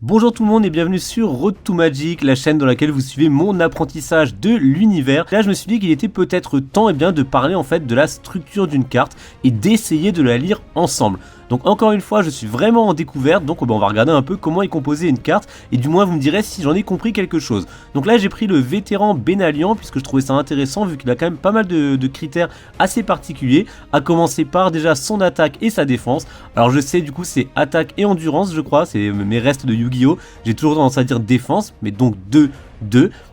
Bonjour tout le monde et bienvenue sur Road to Magic, la chaîne dans laquelle vous suivez mon apprentissage de l'univers. Là je me suis dit qu'il était peut-être temps de parler en fait de la structure d'une carte et d'essayer de la lire ensemble. Donc encore une fois je suis vraiment en découverte, donc on va regarder un peu comment est composée une carte et du moins vous me direz si j'en ai compris quelque chose. Donc là j'ai pris le vétéran Benalian puisque je trouvais ça intéressant vu qu'il a quand même pas mal de critères assez particuliers, à commencer par déjà son attaque et sa défense. Alors je sais du coup c'est attaque et endurance je crois, c'est mes restes de Yu-Gi-Oh! J'ai toujours tendance à dire défense, mais donc 2.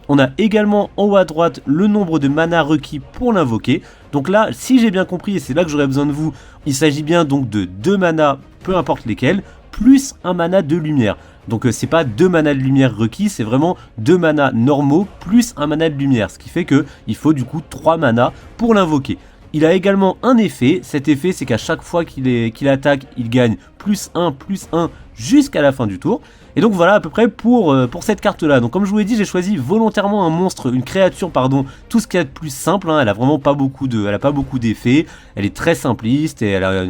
On a également en haut à droite le nombre de mana requis pour l'invoquer. Donc là, si j'ai bien compris, et c'est là que j'aurais besoin de vous, il s'agit bien donc de 2 mana, peu importe lesquels, plus un mana de lumière. Donc c'est pas 2 mana de lumière requis, c'est vraiment 2 mana normaux plus un mana de lumière. Ce qui fait que il faut du coup 3 mana pour l'invoquer. Il a également un effet, cet effet c'est qu'à chaque fois qu'il attaque, il gagne +1 jusqu'à la fin du tour. Et donc voilà à peu près pour cette carte là. Donc comme je vous l'ai dit, j'ai choisi volontairement un monstre, une créature pardon, tout ce qu'il y a de plus simple, hein. Elle a vraiment pas beaucoup d'effets, elle est très simpliste et elle a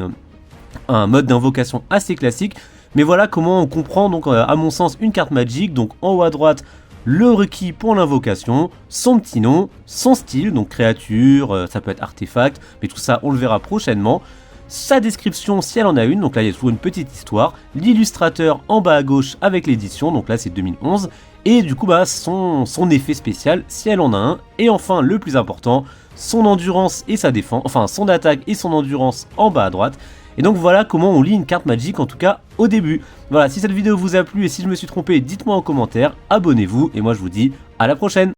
un mode d'invocation assez classique. Mais voilà comment on comprend donc à mon sens une carte Magic. Donc en haut à droite, le requis pour l'invocation, son petit nom, son style, donc créature, ça peut être artefact, mais tout ça on le verra prochainement. Sa description si elle en a une, donc là il y a toujours une petite histoire, l'illustrateur en bas à gauche avec l'édition, donc là c'est 2011, et du coup son effet spécial si elle en a un, et enfin le plus important, son endurance et sa défense, enfin son attaque et son endurance en bas à droite. Et donc voilà comment on lit une carte Magic, en tout cas au début. Voilà, si cette vidéo vous a plu et si je me suis trompé, dites-moi en commentaire, abonnez-vous, et moi je vous dis à la prochaine.